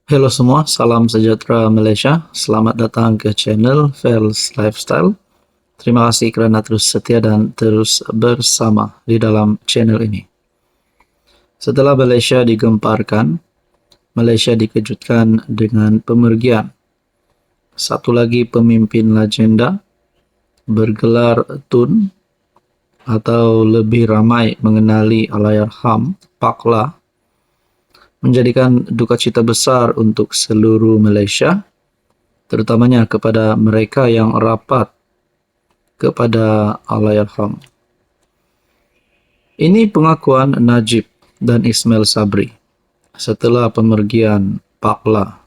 Halo semua, salam sejahtera Malaysia. Selamat datang ke channel Fels Lifestyle. Terima kasih kerana terus setia dan terus bersama di dalam channel ini. Setelah Malaysia digemparkan, Malaysia dikejutkan dengan pemergian satu lagi pemimpin legenda bergelar Tun atau lebih ramai mengenali Allahyarham Pak Lah, menjadikan duka cita besar untuk seluruh Malaysia, terutamanya kepada mereka yang rapat kepada Allahyarham. Ini pengakuan Najib dan Ismail Sabri setelah pemergian Pak Lah.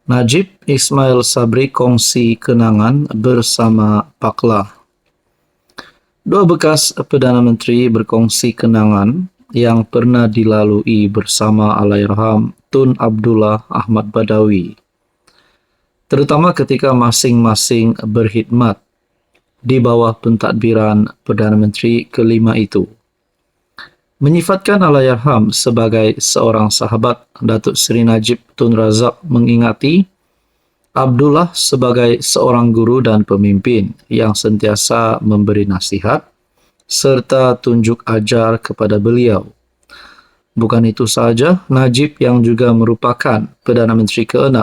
Najib Ismail Sabri kongsi kenangan bersama Pak Lah. Dua bekas Perdana Menteri berkongsi kenangan yang pernah dilalui bersama Allahyarham Tun Abdullah Ahmad Badawi, terutama ketika masing-masing berkhidmat di bawah pentadbiran Perdana Menteri kelima itu. Menyifatkan Allahyarham sebagai seorang sahabat, Datuk Seri Najib Tun Razak mengingati Abdullah sebagai seorang guru dan pemimpin yang sentiasa memberi nasihat serta tunjuk ajar kepada beliau. Bukan itu sahaja, Najib yang juga merupakan Perdana Menteri ke-6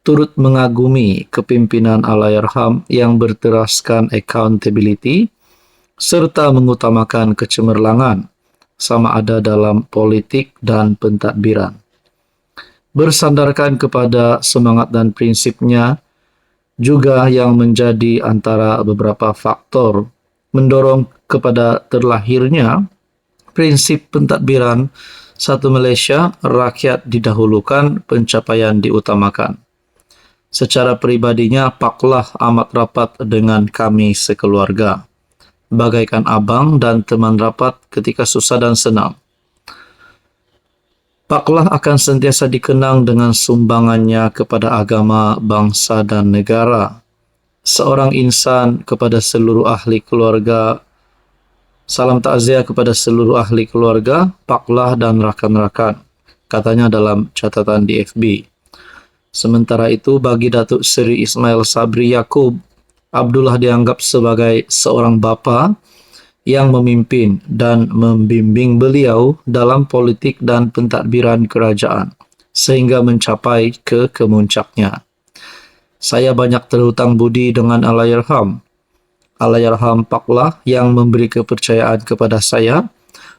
turut mengagumi kepimpinan Allahyarham yang berteraskan accountability serta mengutamakan kecemerlangan sama ada dalam politik dan pentadbiran. Bersandarkan kepada semangat dan prinsipnya juga yang menjadi antara beberapa faktor mendorong kepada terlahirnya prinsip pentadbiran satu Malaysia, rakyat didahulukan, pencapaian diutamakan. Secara peribadinya, Pak Lah amat rapat dengan kami sekeluarga, bagaikan abang dan teman rapat ketika susah dan senang. Pak Lah akan sentiasa dikenang dengan sumbangannya kepada agama, bangsa dan negara. Seorang insan kepada seluruh ahli keluarga. Salam takziah kepada seluruh ahli keluarga, Pak Lah dan rakan-rakan, katanya dalam catatan di FB. Sementara itu, bagi Datuk Seri Ismail Sabri Yaakob, Abdullah dianggap sebagai seorang bapa yang memimpin dan membimbing beliau dalam politik dan pentadbiran kerajaan sehingga mencapai ke kemuncaknya. Saya banyak terhutang budi dengan Allahyarham Pak Lah yang memberi kepercayaan kepada saya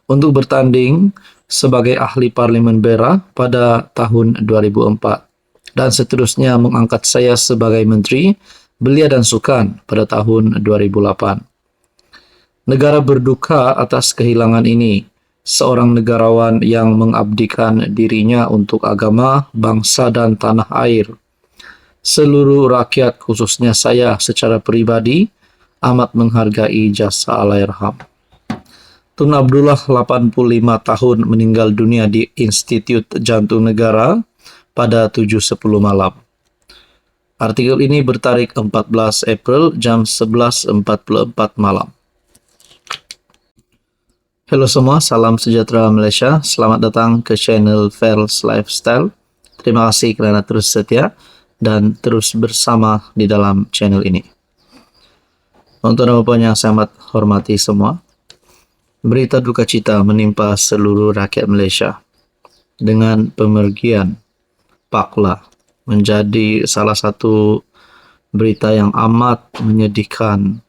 untuk bertanding sebagai ahli Parlimen Berak pada tahun 2004 dan seterusnya mengangkat saya sebagai Menteri Belia dan Sukan pada tahun 2008. Negara berduka atas kehilangan ini, seorang negarawan yang mengabdikan dirinya untuk agama, bangsa dan tanah air. Seluruh rakyat, khususnya saya secara pribadi, amat menghargai jasa Allahyarham. Tun Abdullah 85 tahun meninggal dunia di Institut Jantung Negara pada 7.10 malam. Artikel ini bertarikh 14 April jam 11.44 malam. Halo semua, salam sejahtera Malaysia. Selamat datang ke channel Fels Lifestyle. Terima kasih kerana terus setia dan terus bersama di dalam channel ini. Untuk dan puan yang saya amat hormati semua, berita duka cita menimpa seluruh rakyat Malaysia dengan pemergian Pak Lah menjadi salah satu berita yang amat menyedihkan,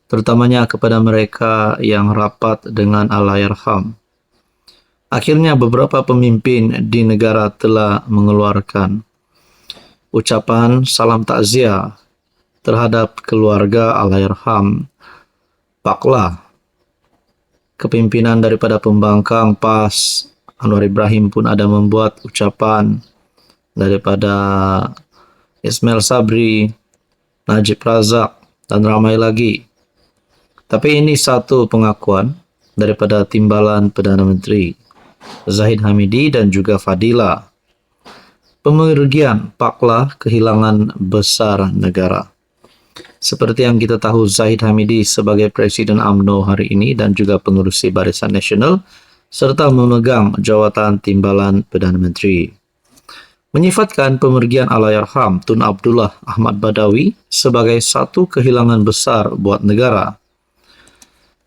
terutamanya kepada mereka yang rapat dengan Allahyarham. Akhirnya beberapa pemimpin di negara telah mengeluarkan ucapan salam takziah terhadap keluarga Allahyarham Pak Lah. Kepimpinan daripada pembangkang PAS Anwar Ibrahim pun ada membuat ucapan, daripada Ismail Sabri, Najib Razak dan ramai lagi. Tapi ini satu pengakuan daripada Timbalan Perdana Menteri Zahid Hamidi dan juga Fadila. Pemergian Pak Lah kehilangan besar negara. Seperti yang kita tahu, Zahid Hamidi sebagai Presiden UMNO hari ini dan juga pengerusi Barisan Nasional serta memegang jawatan Timbalan Perdana Menteri. menyifatkan pemergian Allahyarham Tun Abdullah Ahmad Badawi sebagai satu kehilangan besar buat negara.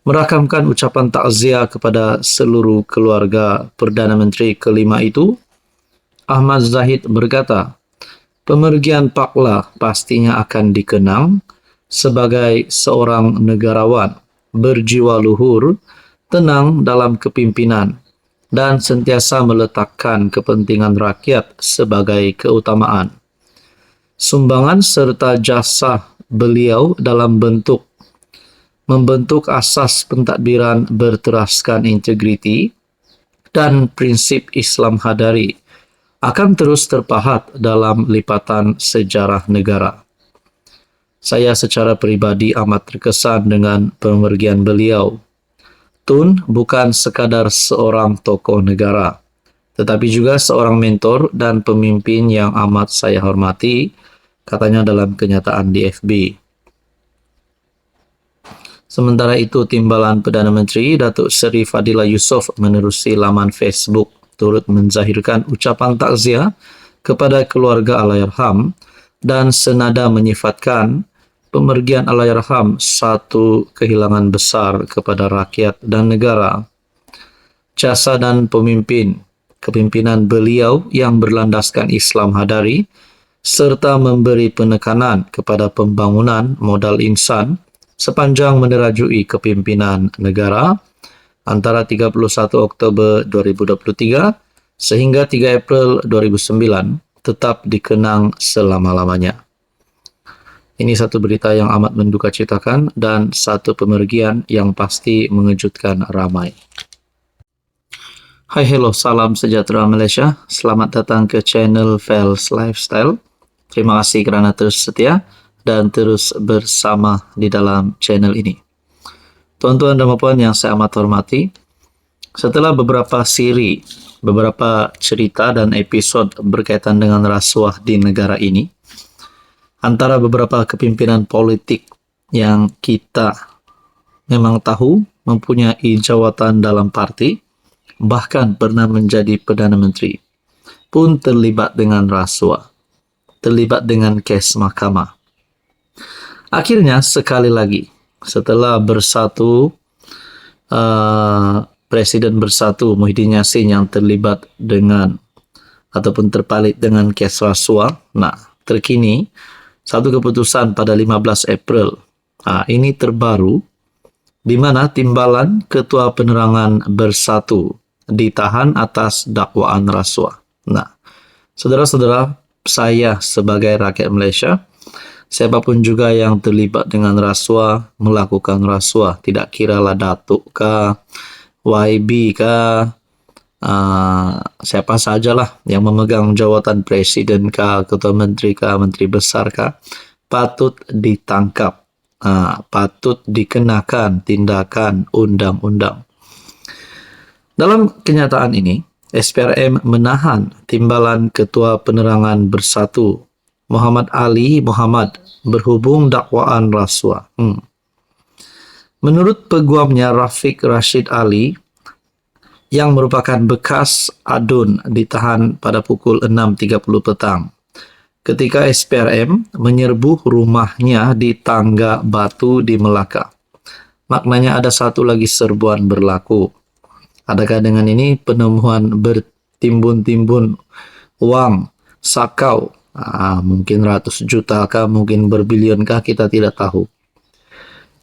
Merakamkan ucapan takziah kepada seluruh keluarga Perdana Menteri kelima itu, Ahmad Zahid berkata, pemergian Paklah pastinya akan dikenang sebagai seorang negarawan berjiwa luhur, tenang dalam kepimpinan, dan sentiasa meletakkan kepentingan rakyat sebagai keutamaan. Sumbangan serta jasa beliau dalam membentuk asas pentadbiran berteraskan integriti dan prinsip Islam hadari akan terus terpahat dalam lipatan sejarah negara. Saya secara pribadi amat terkesan dengan pemergian beliau. Tun bukan sekadar seorang tokoh negara, tetapi juga seorang mentor dan pemimpin yang amat saya hormati, katanya dalam kenyataan di FB. Sementara itu, Timbalan Perdana Menteri Datuk Seri Fadillah Yusof menerusi laman Facebook turut menzahirkan ucapan takziah kepada keluarga Allahyarham dan senada menyifatkan pemergian Allahyarham satu kehilangan besar kepada rakyat dan negara. Jasa dan kepimpinan beliau yang berlandaskan Islam hadari serta memberi penekanan kepada pembangunan modal insan sepanjang menerajui kepimpinan negara antara 31 Oktober 2023 sehingga 3 April 2009 tetap dikenang selama-lamanya. Ini satu berita yang amat mendukacitakan dan satu pemergian yang pasti mengejutkan ramai. Hai, hello, salam sejahtera Malaysia. Selamat datang ke channel Fels Lifestyle. Terima kasih kerana terus setia dan terus bersama di dalam channel ini. Tuan-tuan dan puan yang saya amat hormati, setelah beberapa cerita dan episod berkaitan dengan rasuah di negara ini, antara beberapa kepimpinan politik yang kita memang tahu mempunyai jawatan dalam parti, bahkan pernah menjadi Perdana Menteri, pun terlibat dengan rasuah, terlibat dengan kes mahkamah. Akhirnya sekali lagi, setelah bersatu, Presiden Bersatu Muhyiddin Yassin yang terlibat dengan ataupun terpalit dengan kes rasuah. Nah, terkini satu keputusan pada 15 April. Ini terbaru di mana Timbalan Ketua Penerangan Bersatu ditahan atas dakwaan rasuah. Nah, saudara-saudara, saya sebagai rakyat Malaysia, siapapun juga yang terlibat dengan rasuah, melakukan rasuah, tidak kiralah Datuk kah, YB kah, siapa sajalah yang memegang jawatan Presiden kah, Ketua Menteri kah, Menteri Besar kah, patut ditangkap, patut dikenakan tindakan undang-undang. Dalam kenyataan ini, SPRM menahan Timbalan Ketua Penerangan Bersatu Muhammad Ali Muhammad berhubung dakwaan rasuah. Menurut peguamnya Rafiq Rashid Ali, yang merupakan bekas adun, ditahan pada pukul 6.30 petang ketika SPRM menyerbu rumahnya di Tangga Batu di Melaka. Maknanya ada satu lagi serbuan berlaku. Adakah dengan ini penemuan bertimbun-timbun uang sakau, mungkin ratus juta kah, mungkin berbilion kah, kita tidak tahu.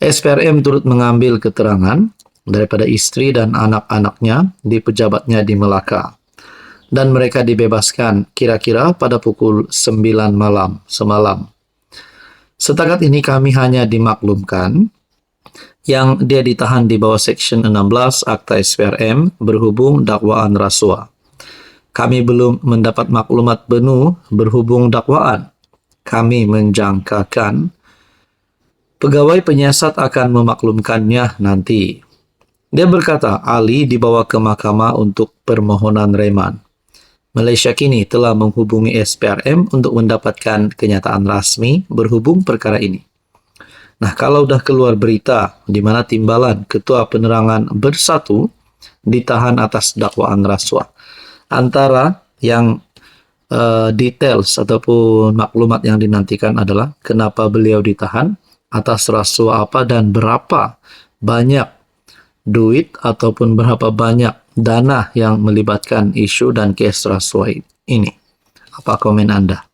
SPRM turut mengambil keterangan daripada isteri dan anak-anaknya di pejabatnya di Melaka, dan mereka dibebaskan kira-kira pada pukul 9 malam semalam. Setakat ini kami hanya dimaklumkan yang dia ditahan di bawah Seksyen 16 Akta SPRM berhubung dakwaan rasuah. Kami belum mendapat maklumat penuh berhubung dakwaan. Kami menjangkakan pegawai penyiasat akan memaklumkannya nanti. Dia berkata Ali dibawa ke mahkamah untuk permohonan reman. Malaysia kini telah menghubungi SPRM untuk mendapatkan kenyataan rasmi berhubung perkara ini. Nah, kalau dah keluar berita di mana Timbalan Ketua Penerangan Bersatu ditahan atas dakwaan rasuah, antara yang details ataupun maklumat yang dinantikan adalah kenapa beliau ditahan, atas rasuah apa, dan berapa banyak duit ataupun berapa banyak dana yang melibatkan isu dan kes rasuah ini. Apa komen Anda?